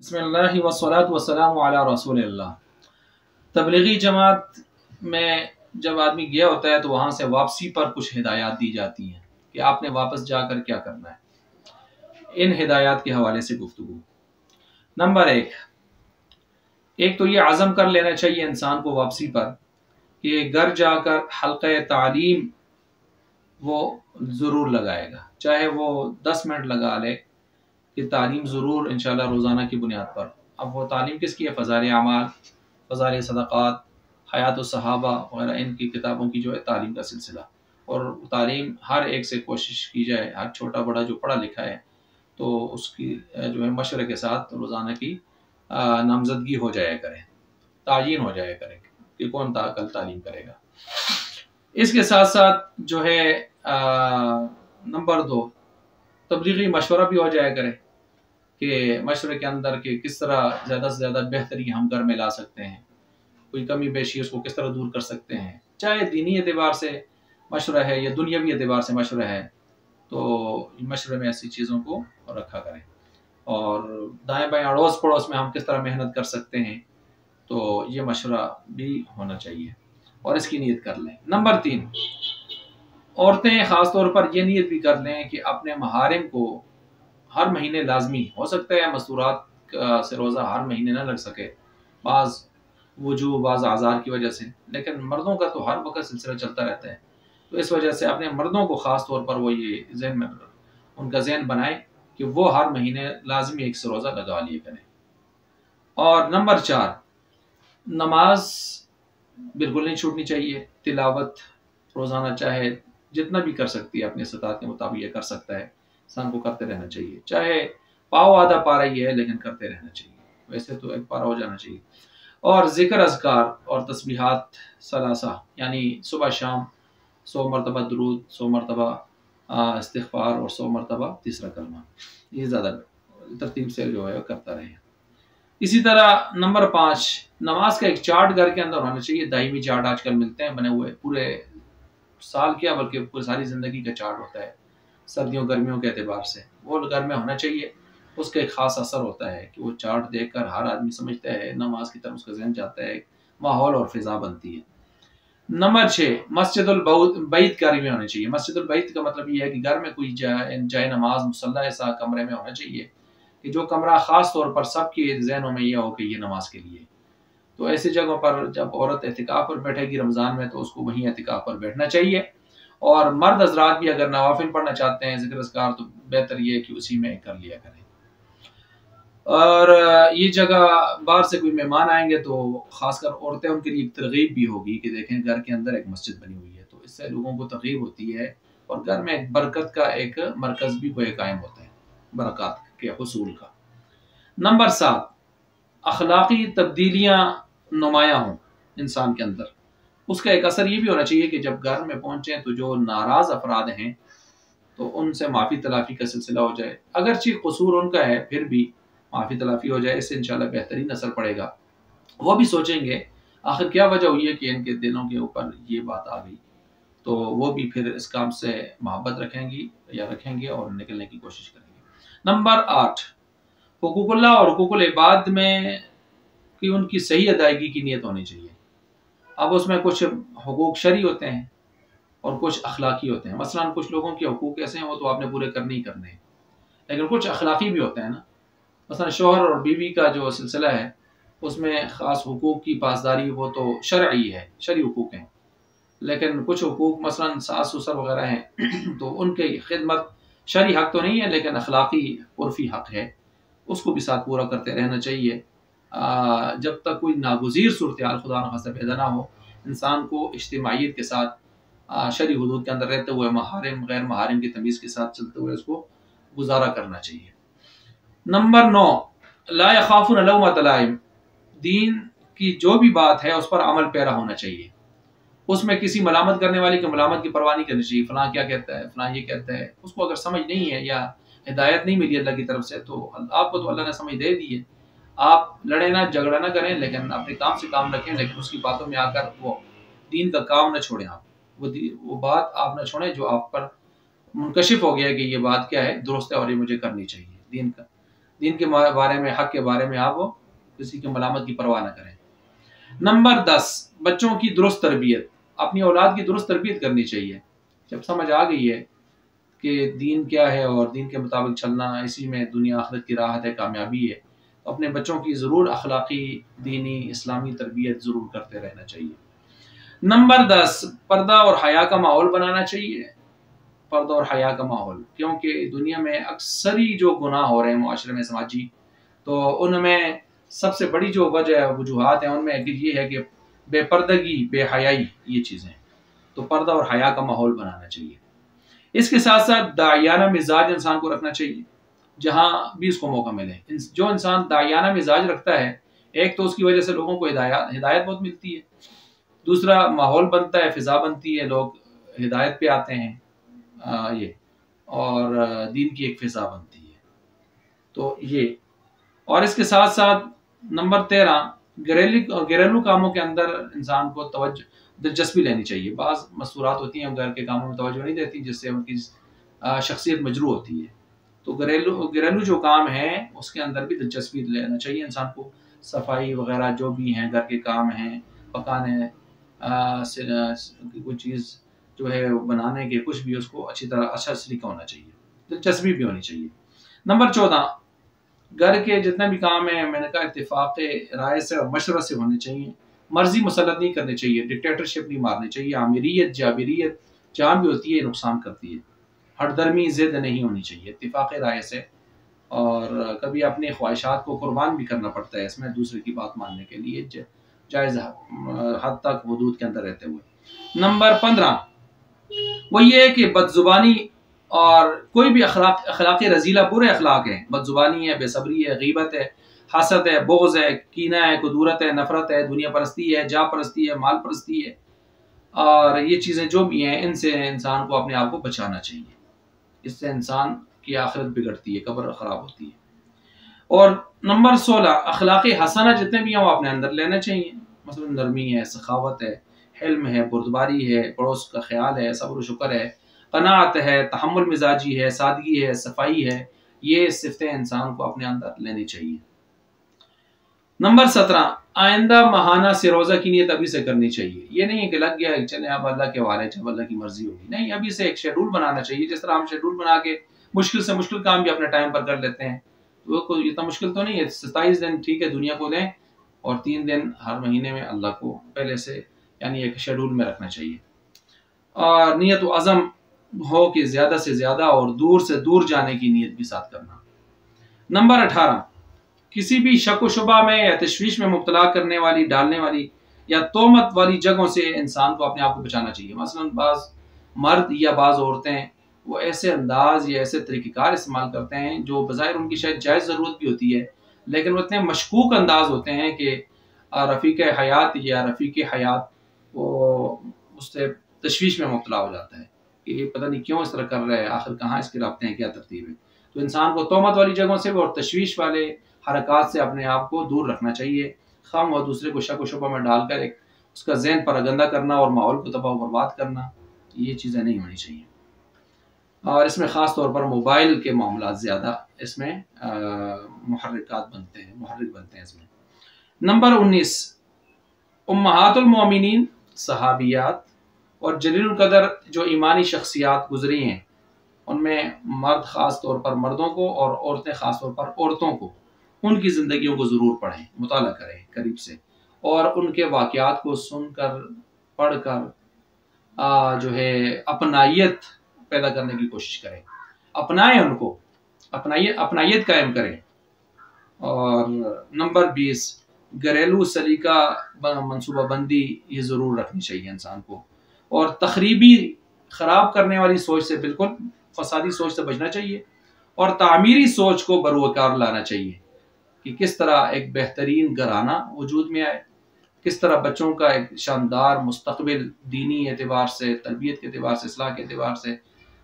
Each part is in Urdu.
بسم اللہ والصلاة والسلام علی رسول اللہ۔ تبلیغی جماعت میں جب آدمی گیا ہوتا ہے تو وہاں سے واپسی پر کچھ ہدایات دی جاتی ہیں کہ آپ نے واپس جا کر کیا کرنا ہے۔ ان ہدایات کے حوالے سے گفتگو۔ نمبر ایک تو یہ عزم کر لینا چاہیے انسان کو واپسی پر کہ گھر جا کر حلقہ تعلیم وہ ضرور لگائے گا، چاہے وہ 10 منٹ لگا لے کہ تعلیم ضرور انشاءاللہ روزانہ کی بنیاد پر۔ اب وہ تعلیم کس کی ہے؟ فضائل اعمال، فضائل صدقات، حیات الصحابہ وغیرہ، ان کی کتابوں کی جو ہے تعلیم کا سلسلہ۔ اور تعلیم ہر ایک سے کوشش کی جائے، ہر چھوٹا بڑا جو پڑھا لکھا ہے تو اس کی جو ہے مشورے کے ساتھ روزانہ کی نامزدگی ہو جایا کرے، تعیین ہو جایا کرے کہ کون کل تعلیم کرے گا۔ اس کے ساتھ ساتھ جو ہے نمبر 2، تبلیغی مشورہ بھی ہو جایا کرے کہ مشورے کے اندر کہ کس طرح زیادہ سے زیادہ بہتری ہم گھر میں لا سکتے ہیں، کوئی کمی بیشی اس کو کس طرح دور کر سکتے ہیں، چاہے دینی اعتبار سے مشورہ ہے یا دنیاوی اعتبار سے مشورہ ہے، تو مشورے میں ایسی چیزوں کو رکھا کریں۔ اور دائیں بائیں اڑوس پڑوس میں ہم کس طرح محنت کر سکتے ہیں، تو یہ مشورہ بھی ہونا چاہیے اور اس کی نیت کر لیں۔ نمبر 3، عورتیں خاص طور پر یہ نیت بھی کر لیں کہ اپنے محارم کو ہر مہینے لازمی، ہو سکتا ہے مستورات سے روزہ ہر مہینے نہ لگ سکے، بعض وجوہ بعض اعذار کی وجہ سے، لیکن مردوں کا تو ہر وقت سلسلہ چلتا رہتا ہے، تو اس وجہ سے اپنے مردوں کو خاص طور پر وہ یہ ذہن میں ان کا ذہن بنائے کہ وہ ہر مہینے لازمی ایک سے روزہ لگا لیے کریں۔ اور نمبر 4، نماز بالکل نہیں چھوٹنی چاہیے، تلاوت روزانہ چاہے جتنا بھی کر سکتی ہے اپنے استطاعت کے مطابق یہ کر سکتا ہے، انسان کو کرتے رہنا چاہیے، چاہے پاؤ آدھا پارا ہی ہے لیکن کرتے رہنا چاہیے، ویسے تو ایک پارا ہو جانا چاہیے۔ اور ذکر اذکار اور تسبیحات ثلاثہ، یعنی صبح شام 100 مرتبہ درود، 100 مرتبہ استغفار اور 100 مرتبہ تیسرا کلمہ، یہ زیادہ ترتیب سے جو ہے کرتا رہے۔ اسی طرح نمبر 5، نماز کا ایک چارٹ گھر کے اندر ہونا چاہیے، دائمی چارٹ آج کل ملتے ہیں بنے ہوئے، پورے سال کیا بلکہ پوری ساری زندگی کا چارٹ ہوتا ہے سردیوں گرمیوں کے اعتبار سے، وہ گھر میں ہونا چاہیے۔ اس کا ایک خاص اثر ہوتا ہے کہ وہ چارٹ دیکھ کر ہر آدمی سمجھتا ہے، نماز کی طرف اس کا ذہن جاتا ہے، ماحول اور فضا بنتی ہے۔ نمبر 6، مسجد البیت گھر میں ہونی چاہیے۔ مسجد البیت کا مطلب یہ ہے کہ گھر میں کوئی جائے نماز مصلی ایسا کمرے میں ہونا چاہیے کہ جو کمرہ خاص طور پر سب کے ذہنوں میں یہ ہو کہ یہ نماز کے لیے۔ تو ایسی جگہوں پر جب عورت اعتکاف پر بیٹھے گی رمضان میں تو اس کو وہیں اعتکاف پر بیٹھنا چاہیے، اور مرد حضرات بھی اگر نوافل پڑھنا چاہتے ہیں ذکر اذکار تو بہتر یہ ہے کہ اسی میں کر لیا کریں۔ اور یہ جگہ باہر سے کوئی مہمان آئیں گے تو خاص کر عورتیں، ان کے لیے ایک ترغیب بھی ہوگی کہ دیکھیں گھر کے اندر ایک مسجد بنی ہوئی ہے، تو اس سے لوگوں کو ترغیب ہوتی ہے اور گھر میں ایک برکت کا ایک مرکز بھی کوئی قائم ہوتا ہے، برکات کے حصول کا۔ نمبر 7، اخلاقی تبدیلیاں نمایاں ہوں انسان کے اندر، اس کا ایک اثر یہ بھی ہونا چاہیے کہ جب گھر میں پہنچیں تو جو ناراض افراد ہیں تو ان سے معافی تلافی کا سلسلہ ہو جائے، اگرچہ قصور ان کا ہے پھر بھی معافی تلافی ہو جائے، اس سے انشاءاللہ بہترین اثر پڑے گا۔ وہ بھی سوچیں گے آخر کیا وجہ ہوئی ہے کہ ان کے دلوں کے اوپر یہ بات آ گئی، تو وہ بھی پھر اس کام سے محبت رکھیں گے اور نکلنے کی کوشش کریں گے۔ نمبر 8، حقوق اللہ اور حقوق العباد میں کہ ان کی صحیح ادائیگی کی نیت ہونی چاہیے۔ اب اس میں کچھ حقوق شرعی ہوتے ہیں اور کچھ اخلاقی ہوتے ہیں، مثلا کچھ لوگوں کے حقوق ایسے ہیں وہ تو آپ نے پورے کرنے ہی کرنے ہیں، لیکن کچھ اخلاقی بھی ہوتے ہیں نا، مثلا شوہر اور بیوی کا جو سلسلہ ہے اس میں خاص حقوق کی پاسداری وہ تو شرعی ہے، شرعی حقوق ہیں، لیکن کچھ حقوق مثلا ساس سسر وغیرہ ہیں تو ان کی خدمت شرعی حق تو نہیں ہے لیکن اخلاقی عرفی حق ہے، اس کو بھی ساتھ پورا کرتے رہنا چاہیے جب تک کوئی ناگزیر صورتحال خدا نخواستہ پیدا نہ ہو۔ انسان کو اجتماعیت کے ساتھ شرعی حدود کے اندر رہتے ہوئے محارم غیر محارم کی تمیز کے ساتھ چلتے ہوئے اس کو گزارا کرنا چاہیے۔ نمبر 9، لا یخافون لومۃ لائم، دین کی جو بھی بات ہے اس پر عمل پیرا ہونا چاہیے، اس میں کسی ملامت کرنے والی کی ملامت کی پرواہ نہیں کرنی چاہیے، فلاں کیا کہتا ہے فلاں یہ کہتا ہے، اس کو اگر سمجھ نہیں ہے یا ہدایت نہیں ملی اللہ کی طرف سے تو آپ کو تو اللہ نے سمجھ دے دی ہے، آپ لڑیں نہ جھگڑا نہ کریں لیکن اپنے کام سے کام رکھیں، لیکن اس کی باتوں میں آ کر وہ دین کا کام نہ چھوڑیں، آپ وہ بات آپ نہ چھوڑیں جو آپ پر منکشف ہو گیا کہ یہ بات کیا ہے درست ہے اور یہ مجھے کرنی چاہیے دین کا۔ دین کے بارے میں، حق کے بارے میں آپ کسی کی ملامت کی پرواہ نہ کریں۔ نمبر 10، بچوں کی درست تربیت، اپنی اولاد کی درست تربیت کرنی چاہیے۔ جب سمجھ آ گئی ہے کہ دین کیا ہے اور دین کے مطابق چلنا اسی میں دنیا آخرت کی راحت ہے، کامیابی ہے، تو اپنے بچوں کی ضرور اخلاقی، دینی، اسلامی تربیت ضرور کرتے رہنا چاہیے۔ نمبر 10، پردہ اور حیا کا ماحول بنانا چاہیے۔ پردہ اور حیا کا ماحول، کیونکہ دنیا میں اکثری جو گناہ ہو رہے ہیں معاشرے میں، سماجی، تو ان میں سب سے بڑی جو وجوہات ہیں ان میں یہ ہے کہ بے پردگی، بے حیائی، یہ چیزیں۔ تو پردہ اور حیا کا ماحول بنانا چاہیے۔ اس کے ساتھ ساتھ داعیانہ مزاج انسان کو رکھنا چاہیے، جہاں بھی اس کو موقع ملے۔ جو انسان داعیانہ مزاج رکھتا ہے، ایک تو اس کی وجہ سے لوگوں کو ہدایت بہت ملتی ہے، دوسرا ماحول بنتا ہے، فضا بنتی ہے، لوگ ہدایت پہ آتے ہیں، یہ اور دین کی ایک فضا بنتی ہے۔ تو یہ، اور اس کے ساتھ ساتھ نمبر 13، گھریلو کاموں کے اندر انسان کو دلچسپی لینی چاہیے۔ بعض مستورات ہوتی ہیں گھر کے کاموں میں توجہ نہیں دیتی، جس سے ان کی شخصیت مجروح ہوتی ہے۔ تو گھریلو جو کام ہیں اس کے اندر بھی دلچسپی لینا چاہیے انسان کو۔ صفائی وغیرہ جو بھی ہیں، گھر کے کام ہیں، پکانے، کوئی چیز جو ہے بنانے کے، کچھ بھی، اس کو اچھی طرح اچھا طریقہ ہونا چاہیے، دلچسپی بھی ہونی چاہیے۔ نمبر 14، گھر کے جتنے بھی کام ہیں، میں نے کہا اتفاق رائے سے اور مشورہ سے ہونے چاہیے۔ مرضی مسلط نہیں کرنی چاہیے، ڈکٹیٹرشپ نہیں مارنی چاہیے۔ آمریت، جابریت جہاں بھی ہوتی ہے نقصان کرتی ہے۔ ہٹ درمی، ضد نہیں ہونی چاہیے، اتفاق رائے سے، اور کبھی اپنی خواہشات کو قربان بھی کرنا پڑتا ہے اس میں، دوسرے کی بات ماننے کے لیے، جائز حد تک، حدود کے اندر رہتے ہوئے۔ نمبر 15، وہ یہ ہے کہ بد زبانی اور کوئی بھی اخلاقی رذیلہ برے اخلاق ہیں، بد زبانی ہے، بے صبری ہے، غیبت ہے، حسد ہے، بغض ہے، کینہ ہے، کدورت ہے، نفرت ہے، دنیا پرستی ہے، جاہ پرستی ہے، مال پرستی ہے، اور یہ چیزیں جو بھی ہیں ان سے انسان کو اپنے آپ کو بچانا چاہیے۔ اس سے انسان کی آخرت بگڑتی ہے، قبر خراب ہوتی ہے۔ اور نمبر 16، اخلاق حسنہ جتنے بھی ہیں وہ اپنے اندر لینا چاہیے، مثلا نرمی ہے، سخاوت ہے، حلم ہے، بردباری ہے، پڑوس کا خیال ہے، صبر و شکر ہے، قناعت ہے، تحمل مزاجی ہے، سادگی ہے، صفائی ہے، یہ صفتیں انسان کو اپنے اندر لینی چاہیے۔ نمبر 17، آئندہ ماہانہ سے روزہ کی نیت ابھی سے کرنی چاہیے۔ یہ نہیں ہے کہ لگ گیا چلیں اب اللہ کے حوالے، جب اللہ کی مرضی ہوگی، نہیں، ابھی سے ایک شیڈول بنانا چاہیے۔ جس طرح ہم شیڈول بنا کے مشکل سے مشکل کام بھی اپنے ٹائم پر کر لیتے ہیں، وہ کوئی اتنا مشکل تو نہیں ہے۔ 27 دن ٹھیک ہے دنیا کو دیں، اور 3 دن ہر مہینے میں اللہ کو پہلے سے، یعنی ایک شیڈول میں رکھنا چاہیے۔ اور نیت و عزم ہو کہ زیادہ سے زیادہ اور دور سے دور جانے کی نیت بھی ساتھ کرنا۔ نمبر 18، کسی بھی شک و شبہ میں یا تشویش میں مبتلا کرنے والی، ڈالنے والی یا تہمت والی جگہوں سے انسان کو اپنے آپ کو بچانا چاہیے۔ مثلا بعض مرد یا بعض عورتیں وہ ایسے انداز یا ایسے طریقہ کار استعمال کرتے ہیں جو بظاہر ان کی شاید جائز ضرورت بھی ہوتی ہے، لیکن وہ اتنے مشکوک انداز ہوتے ہیں کہ رفیق حیات یا رفیق حیات وہ اس سے تشویش میں مبتلا ہو جاتا ہے کہ یہ پتہ نہیں کیوں اس طرح کر رہے ہیں، آخر کہاں اس کے رابطے ہیں، کیا ترتیب ہے۔ تو انسان کو تہمت والی جگہوں سے اور تشویش والے حرکات سے اپنے آپ کو دور رکھنا چاہیے۔ خام اور دوسرے کو شک و شبہ میں ڈال کر ایک اس کا ذہن پراگندہ کرنا اور ماحول کو تباہ و برباد کرنا، یہ چیزیں نہیں ہونی چاہیے۔ اور اس میں خاص طور پر موبائل کے معاملات زیادہ اس میں محرک بنتے ہیں اس میں۔ نمبر 19، امہات المومنین، صحابیات اور جلیل القدر جو ایمانی شخصیات گزری ہیں، ان میں مرد خاص طور پر مردوں کو اور عورتیں خاص طور پر عورتوں کو ان کی زندگیوں کو ضرور پڑھیں، مطالعہ کریں قریب سے، اور ان کے واقعات کو سن کر، پڑھ کر جو ہے اپنائیت پیدا کرنے کی کوشش کریں، اپنائیں ان کو، اپنائیت قائم کریں۔ اور نمبر 20، گھریلو سلیقہ منصوبہ بندی یہ ضرور رکھنی چاہیے انسان کو، اور تخریبی، خراب کرنے والی سوچ سے، بالکل فسادی سوچ سے بچنا چاہیے، اور تعمیری سوچ کو بروکار لانا چاہیے کہ کس طرح ایک بہترین گھرانہ وجود میں آئے، کس طرح بچوں کا ایک شاندار مستقبل دینی اعتبار سے، تربیت کے اعتبار سے، اصلاح کے اعتبار سے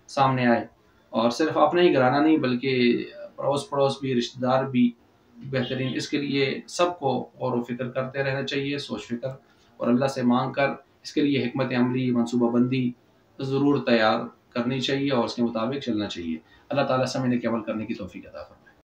سامنے آئے، اور صرف اپنا ہی گھرانہ نہیں بلکہ پڑوس بھی، رشتہ دار بھی بہترین۔ اس کے لیے سب کو غور و فکر کرتے رہنا چاہیے، سوچ فکر، اور اللہ سے مانگ کر اس کے لیے حکمت عملی، منصوبہ بندی ضرور تیار کرنی چاہیے اور اس کے مطابق چلنا چاہیے۔ اللہ تعالیٰ سے ہمیں نیک عمل کرنے کی توفیق عطا فرمائے۔